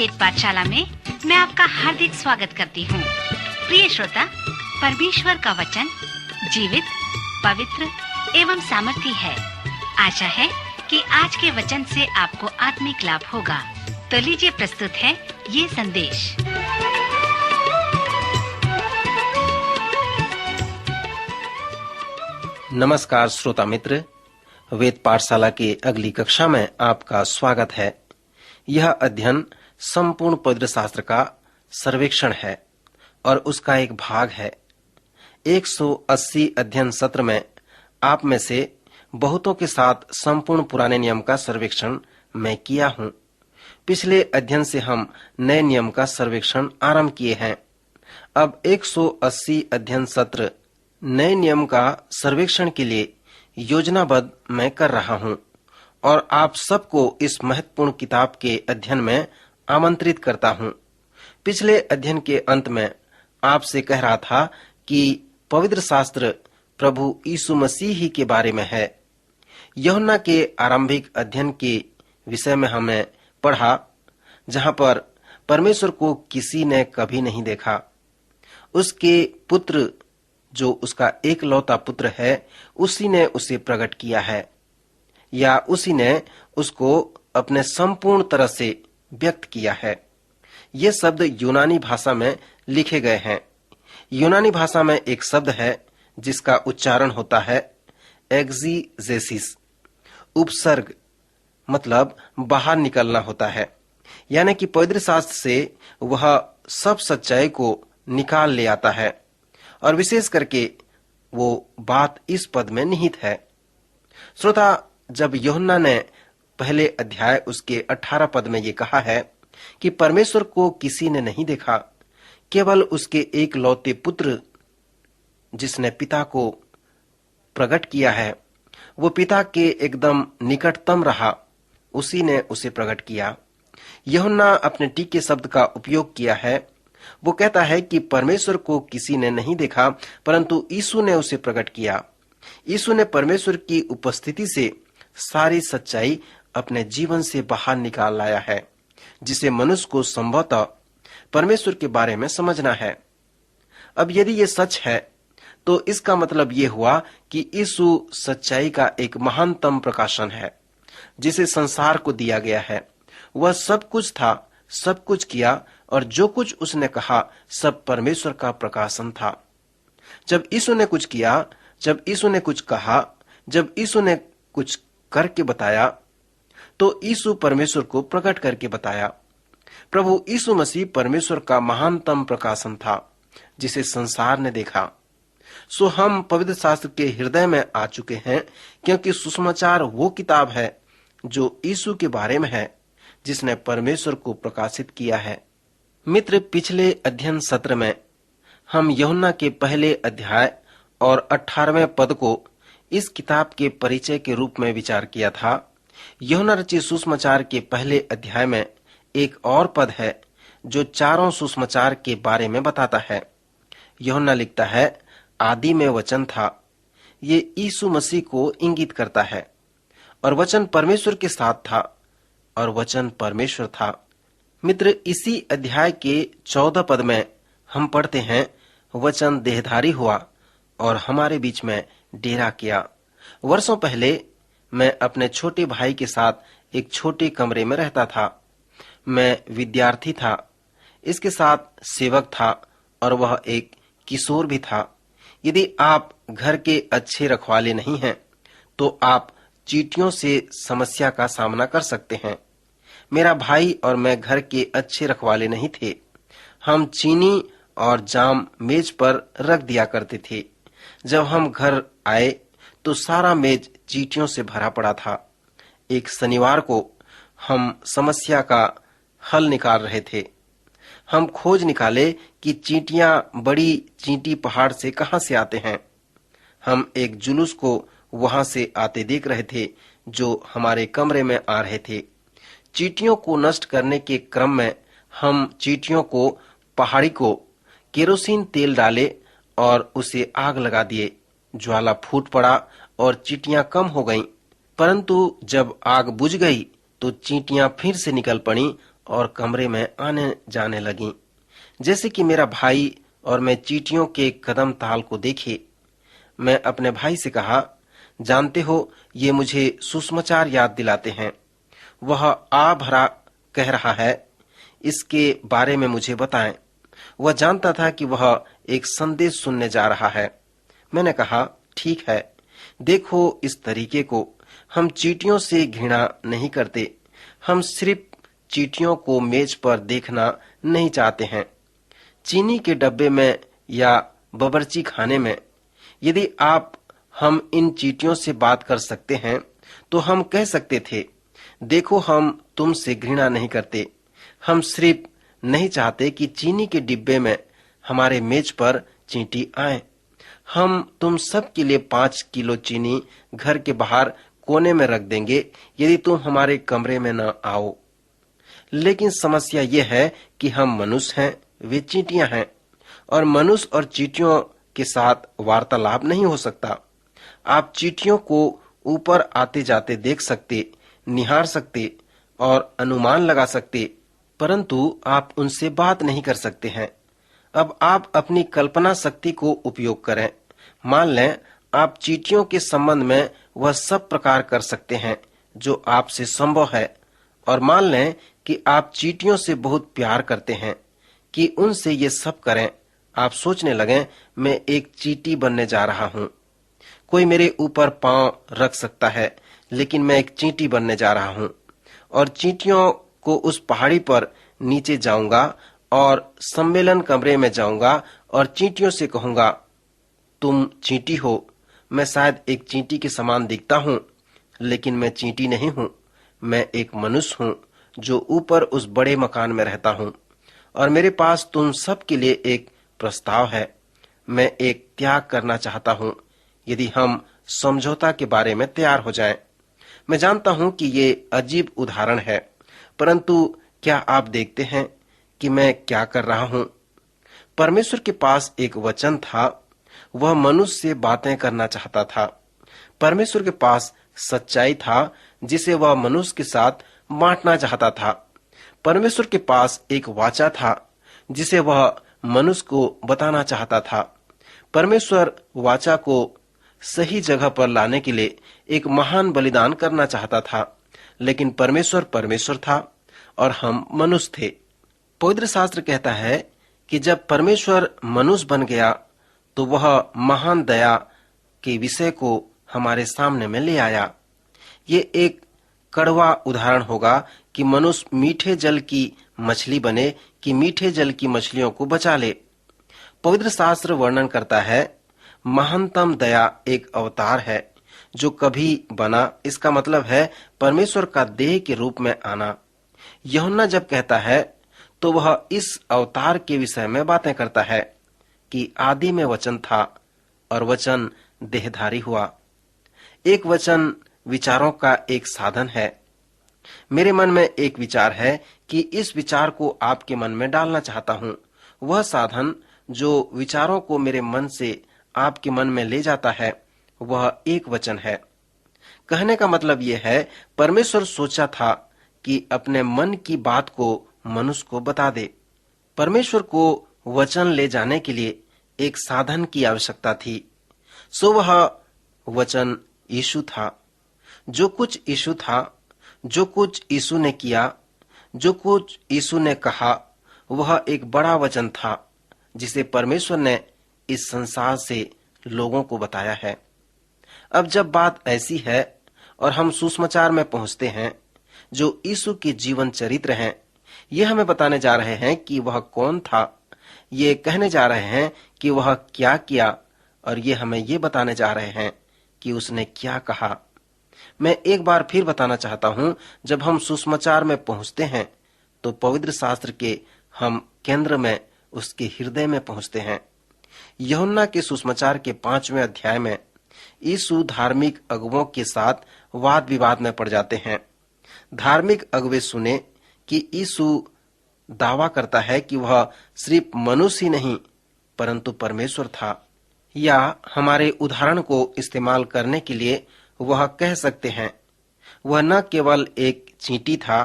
वेद पाठशाला में मैं आपका हार्दिक स्वागत करती हूँ। प्रिय श्रोता, परमेश्वर का वचन जीवित, पवित्र एवं सामर्थी है। आशा है कि आज के वचन से आपको आत्मिक लाभ होगा। तो लीजिए प्रस्तुत है ये संदेश। नमस्कार श्रोता मित्र, वेद पाठशाला की अगली कक्षा में आपका स्वागत है। यह अध्ययन संपूर्ण पवित्र शास्त्र का सर्वेक्षण है और उसका एक भाग है। 180 अध्ययन सत्र में आप में से बहुतों के साथ संपूर्ण पुराने नियम का सर्वेक्षण मैं किया हूं। पिछले अध्ययन से हम नए नियम का सर्वेक्षण आरंभ किए हैं। अब 180 अध्ययन सत्र नए नियम का सर्वेक्षण के लिए योजनाबद्ध मैं कर रहा हूं और आप सबको इस महत्वपूर्ण किताब के अध्ययन में आमंत्रित करता हूं। पिछले अध्ययन के अंत में आपसे कह रहा था कि पवित्र शास्त्र प्रभु यीशु मसीह ही के बारे में है। यूहन्ना के आरंभिक अध्ययन के विषय में हमने पढ़ा, जहां पर परमेश्वर को किसी ने कभी नहीं देखा। उसके पुत्र, जो उसका एकलौता पुत्र है, उसी ने उसे प्रकट किया है, या उसी ने उसको अपने संपूर्ण तरह से व्यक्त किया है। ये शब्द यूनानी भाषा में लिखे गए हैं। यूनानी भाषा में एक शब्द है जिसका उच्चारण होता है एक्जीजेसिस। उपसर्ग मतलब बाहर निकलना होता है, यानी कि पवित्र शास्त्र से वह सब सच्चाई को निकाल ले आता है और विशेष करके वो बात इस पद में निहित है। श्रोता, जब यूहन्ना ने पहले अध्याय उसके 18 पद में ये कहा है कि परमेश्वर को किसी ने नहीं देखा, केवल उसके एक लौते पुत्र जिसने पिता को प्रकट किया है, वो पिता के एकदम निकटतम रहा, उसी ने उसे प्रकट किया। यूहन्ना अपने टीके शब्द का उपयोग किया है। वो कहता है कि परमेश्वर को किसी ने नहीं देखा, परंतु यीशु ने उसे प्रकट किया। यीशु ने परमेश्वर की उपस्थिति से सारी सच्चाई अपने जीवन से बाहर निकाल लाया है, जिसे मनुष्य को संभवतः परमेश्वर के बारे में समझना है। अब यदि ये सच है तो इसका मतलब ये हुआ कि यीशु सच्चाई का एक महानतम प्रकाशन है, जिसे संसार को दिया गया है। वह सब कुछ था, सब कुछ किया, और जो कुछ उसने कहा सब परमेश्वर का प्रकाशन था। जब यीशु ने कुछ किया, जब यीशु ने कुछ कहा, जब यीशु ने कुछ करके बताया, तो यीशु परमेश्वर को प्रकट करके बताया। प्रभु यीशु मसीह परमेश्वर का महानतम प्रकाशन था, जिसे संसार ने देखा। सो हम पवित्र शास्त्र के हृदय में आ चुके हैं, क्योंकि सुसमाचार वो किताब है जो यीशु के बारे में है, जिसने परमेश्वर को प्रकाशित किया है। मित्र, पिछले अध्ययन सत्र में हम यूहन्ना के पहले अध्याय और 18वें पद को इस किताब के परिचय के रूप में विचार किया था। यूहन्ना रचित सुसमाचार के पहले अध्याय में एक और पद है जो चारों सुसमाचार के बारे में बताता है। यूहन्ना लिखता है, आदि में वचन था। ये यीशु मसीह को इंगित करता है, और वचन परमेश्वर के साथ था, और वचन परमेश्वर था। मित्र, इसी अध्याय के 14 पद में हम पढ़ते हैं, वचन देहधारी हुआ और हमारे बीच में डेरा किया। वर्षों पहले मैं अपने छोटे भाई के साथ एक छोटे कमरे में रहता था। मैं विद्यार्थी था, इसके साथ सेवक था, और वह एक किशोर भी था। यदि आप घर के अच्छे रखवाले नहीं हैं, तो आप चींटियों से समस्या का सामना कर सकते हैं। मेरा भाई और मैं घर के अच्छे रखवाले नहीं थे। हम चीनी और जाम मेज पर रख दिया करते थे। जब हम घर आए तो सारा मेज चींटियों से भरा पड़ा था। एक शनिवार को हम समस्या का हल निकाल रहे थे। हम खोज निकाले कि चींटियां बड़ी चींटी पहाड़ से कहां से आते हैं। हम एक जुलूस को वहां से आते देख रहे थे जो हमारे कमरे में आ रहे थे। चींटियों को नष्ट करने के क्रम में हम चींटियों को पहाड़ी को केरोसिन तेल डाले और उसे आग लगा दिए। ज्वाला फूट पड़ा और चींटियां कम हो गईं, परंतु जब आग बुझ गई तो चींटियां फिर से निकल पड़ी और कमरे में आने जाने लगी, जैसे कि मेरा भाई और मैं चींटियों के कदम ताल को देखे। मैं अपने भाई से कहा, जानते हो, ये मुझे सुसमाचार याद दिलाते हैं। वह आ भरा कह रहा है, इसके बारे में मुझे बताएं। वह जानता था कि वह एक संदेश सुनने जा रहा है। मैंने कहा, ठीक है, देखो, इस तरीके को हम चींटियों से घृणा नहीं करते। हम सिर्फ चींटियों को मेज पर देखना नहीं चाहते हैं, चीनी के डब्बे में या बावर्ची खाने में। यदि हम इन चींटियों से बात कर सकते हैं तो हम कह सकते थे, देखो, हम तुमसे घृणा नहीं करते। हम सिर्फ नहीं चाहते कि चीनी के डिब्बे में हमारे मेज पर चींटी आए। हम तुम सब के लिए 5 किलो चीनी घर के बाहर कोने में रख देंगे यदि तुम हमारे कमरे में न आओ। लेकिन समस्या यह है कि हम मनुष्य हैं, वे चींटियां हैं, और मनुष्य और चींटियों के साथ वार्तालाप नहीं हो सकता। आप चींटियों को ऊपर आते जाते देख सकते, निहार सकते और अनुमान लगा सकते, परंतु आप उनसे बात नहीं कर सकते हैं। अब आप अपनी कल्पना शक्ति को उपयोग करें। मान लें आप चींटियों के संबंध में वह सब प्रकार कर सकते हैं जो आपसे संभव है, और मान लें कि आप चींटियों से बहुत प्यार करते हैं कि उनसे ये सब करें। आप सोचने लगें, मैं एक चींटी बनने जा रहा हूँ। कोई मेरे ऊपर पांव रख सकता है, लेकिन मैं एक चींटी बनने जा रहा हूँ, और चींटियों को उस पहाड़ी पर नीचे जाऊंगा और सम्मेलन कमरे में जाऊंगा और चींटियों से कहूंगा, तुम चींटी हो। मैं शायद एक चींटी के समान दिखता हूँ, लेकिन मैं चींटी नहीं हूँ। मैं एक मनुष्य हूँ जो ऊपर उस बड़े मकान में रहता हूँ, और मेरे पास तुम सब के लिए एक प्रस्ताव है। मैं एक त्याग करना चाहता हूँ, यदि हम समझौता के बारे में तैयार हो जाएं। मैं जानता हूँ कि ये अजीब उदाहरण है, परंतु क्या आप देखते हैं कि मैं क्या कर रहा हूँ? परमेश्वर के पास एक वचन था, वह मनुष्य से बातें करना चाहता था। परमेश्वर के पास सच्चाई था जिसे वह मनुष्य के साथ बांटना चाहता था। परमेश्वर के पास एक वाचा था जिसे वह मनुष्य को बताना चाहता था। परमेश्वर वाचा को सही जगह पर लाने के लिए एक महान बलिदान करना चाहता था, लेकिन परमेश्वर परमेश्वर था और हम मनुष्य थे। पवित्र शास्त्र कहता है कि जब परमेश्वर मनुष्य बन गया तो वह महान दया के विषय को हमारे सामने में ले आया। ये एक कड़वा उदाहरण होगा कि मनुष्य मीठे जल की मछली बने कि मीठे जल की मछलियों को बचा ले। पवित्र शास्त्र वर्णन करता है, महानतम दया एक अवतार है जो कभी बना। इसका मतलब है परमेश्वर का देह के रूप में आना। यूहन्ना जब कहता है तो वह इस अवतार के विषय में बातें करता है कि आदि में वचन था और वचन देहधारी हुआ। एक वचन विचारों का एक साधन है। मेरे मन में एक विचार है कि इस विचार को आपके मन में डालना चाहता हूँ। वह साधन जो विचारों को मेरे मन से आपके मन में ले जाता है, वह एक वचन है। कहने का मतलब यह है, परमेश्वर सोचा था कि अपने मन की बात को मनुष्य को बता दे। परमेश्वर को वचन ले जाने के लिए एक साधन की आवश्यकता थी। सो वह वचन यीशु था। जो कुछ यीशु था, जो कुछ यीशु ने किया, जो कुछ यीशु ने कहा, वह एक बड़ा वचन था जिसे परमेश्वर ने इस संसार से लोगों को बताया है। अब जब बात ऐसी है और हम सुसमाचार में पहुंचते हैं जो यीशु के जीवन चरित्र हैं, ये हमें बताने जा रहे हैं कि वह कौन था। ये कहने जा रहे हैं कि वह क्या किया, और ये हमें ये बताने जा रहे हैं कि उसने क्या कहा। मैं एक बार फिर बताना चाहता हूं, जब हम सुसमाचार में पहुंचते हैं तो पवित्र शास्त्र के हम केंद्र में, उसके हृदय में पहुंचते हैं। यूहन्ना के सुसमाचार के 5वें अध्याय में यीशु धार्मिक अगुवों के साथ वाद विवाद में पड़ जाते हैं। धार्मिक अगुवे सुने कि यीशु दावा करता है कि वह सिर्फ मनुष्य ही नहीं परंतु परमेश्वर था, या हमारे उदाहरण को इस्तेमाल करने के लिए वह कह सकते हैं, वह न केवल एक चींटी था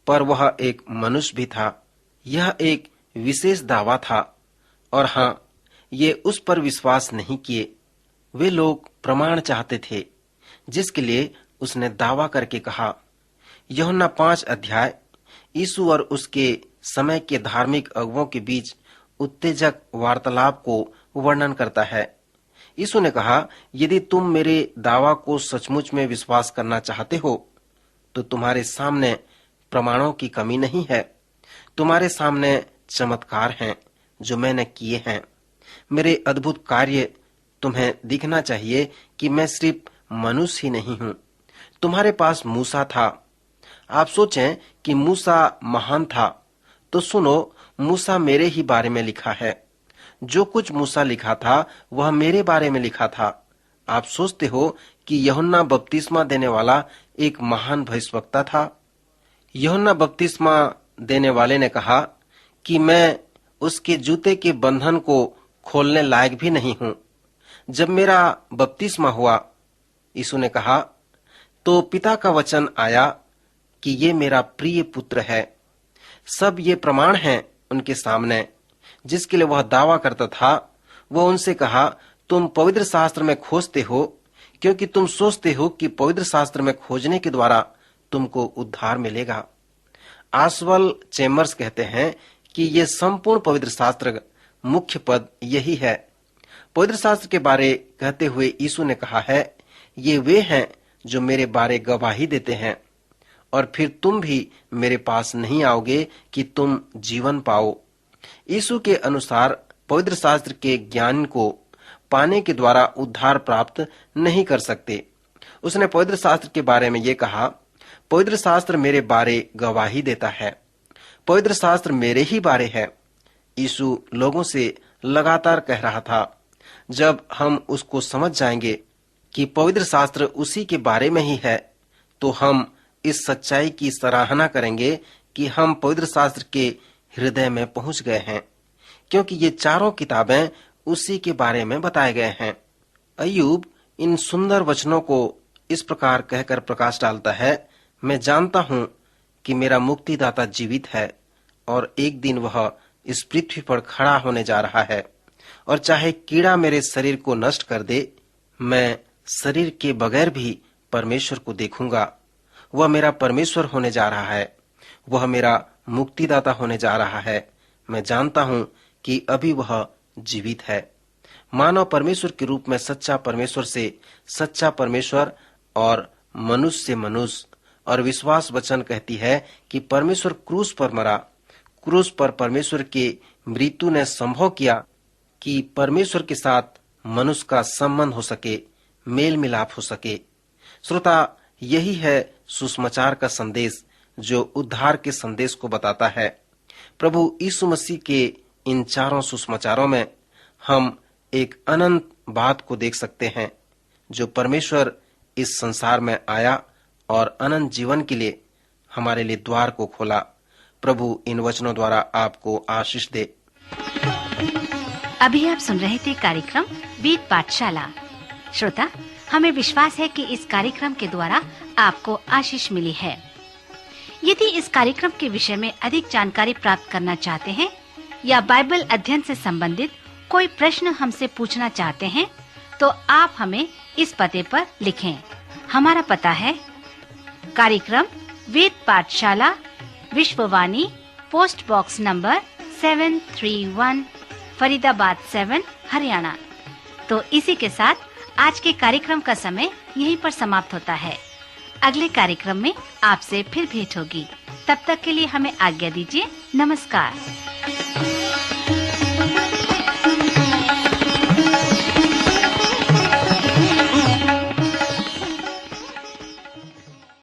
पर वह एक मनुष्य भी था। यह एक विशेष दावा था और हाँ, ये उस पर विश्वास नहीं किए। वे लोग प्रमाण चाहते थे जिसके लिए उसने दावा करके कहा। यूहन्ना 5 अध्याय यीशु और उसके समय के धार्मिक अगुवों के बीच उत्तेजक वार्तालाप को वर्णन करता है। यीशु ने कहा, यदि तुम मेरे दावा को सचमुच में विश्वास करना चाहते हो तो तुम्हारे सामने प्रमाणों की कमी नहीं है। तुम्हारे सामने चमत्कार हैं जो मैंने किए हैं। मेरे अद्भुत कार्य तुम्हें दिखना चाहिए कि मैं सिर्फ मनुष्य ही नहीं हूँ। तुम्हारे पास मूसा था। आप सोचें कि मूसा महान था, तो सुनो, मूसा मेरे ही बारे में लिखा है। जो कुछ मूसा लिखा था वह मेरे बारे में लिखा था। आप सोचते हो कि यूहन्ना बपतिस्मा देने वाला एक महान भविष्यवक्ता था। यूहन्ना बपतिस्मा देने वाले ने कहा कि मैं उसके जूते के बंधन को खोलने लायक भी नहीं हूं। जब मेरा बपतिस्मा हुआ, यीशु ने कहा, तो पिता का वचन आया कि ये मेरा प्रिय पुत्र है। सब ये प्रमाण हैं उनके सामने जिसके लिए वह दावा करता था। वह उनसे कहा, तुम पवित्र शास्त्र में खोजते हो क्योंकि तुम सोचते हो कि पवित्र शास्त्र में खोजने के द्वारा तुमको उद्धार मिलेगा। आसवल चेम्बर्स कहते हैं कि ये संपूर्ण पवित्र शास्त्र मुख्य पद यही है। पवित्र शास्त्र के बारे कहते हुए यीशु ने कहा है, ये वे हैं जो मेरे बारे गवाही देते हैं और फिर तुम भी मेरे पास नहीं आओगे कि तुम जीवन पाओ। यीशु के अनुसार पवित्र शास्त्र के ज्ञान को पाने के द्वारा उद्धार प्राप्त नहीं कर सकते। उसने पवित्र शास्त्र के बारे में ये कहा, पवित्र शास्त्र मेरे बारे गवाही देता है। पवित्र शास्त्र मेरे ही बारे है। यीशु लोगों से लगातार कह रहा था, जब हम उसको समझ जाएंगे कि पवित्र शास्त्र उसी के बारे में ही है, तो हम इस सच्चाई की सराहना करेंगे कि हम पवित्र शास्त्र के हृदय में पहुंच गए हैं, क्योंकि ये चारों किताबें उसी के बारे में बताए गए हैं। अय्यूब इन सुंदर वचनों को इस प्रकार कहकर प्रकाश डालता है, मैं जानता हूँ कि मेरा मुक्तिदाता जीवित है और एक दिन वह इस पृथ्वी पर खड़ा होने जा रहा है, और चाहे कीड़ा मेरे शरीर को नष्ट कर दे, मैं शरीर के बगैर भी परमेश्वर को देखूंगा। वह मेरा परमेश्वर होने जा रहा है, वह मेरा मुक्तिदाता होने जा रहा है। मैं जानता हूँ कि अभी वह जीवित है। मानव परमेश्वर के रूप में सच्चा परमेश्वर से सच्चा परमेश्वर और मनुष्य से मनुष्य, और विश्वास वचन कहती है कि परमेश्वर क्रूस पर मरा। क्रूस पर परमेश्वर के मृत्यु ने संभव किया कि परमेश्वर के साथ मनुष्य का संबंध हो सके, मेल मिलाप हो सके। श्रोता, यही है सुसमाचार का संदेश जो उद्धार के संदेश को बताता है। प्रभु यीशु मसीह के इन चारों सुसमाचारों में हम एक अनंत बात को देख सकते हैं, जो परमेश्वर इस संसार में आया और अनंत जीवन के लिए हमारे लिए द्वार को खोला। प्रभु इन वचनों द्वारा आपको आशीष दे। अभी आप सुन रहे थे कार्यक्रम वेद पाठशाला। श्रोता, हमें विश्वास है कि इस कार्यक्रम के द्वारा आपको आशीष मिली है। यदि इस कार्यक्रम के विषय में अधिक जानकारी प्राप्त करना चाहते हैं या बाइबल अध्ययन से संबंधित कोई प्रश्न हमसे पूछना चाहते हैं, तो आप हमें इस पते पर लिखें। हमारा पता है कार्यक्रम Ved Pathshala, Vishwavani, post box number 731, Faridabad 7, Haryana. तो इसी के साथ आज के कार्यक्रम का समय यहीं पर समाप्त होता है। अगले कार्यक्रम में आपसे फिर भेंट होगी। तब तक के लिए हमें आज्ञा दीजिए। नमस्कार।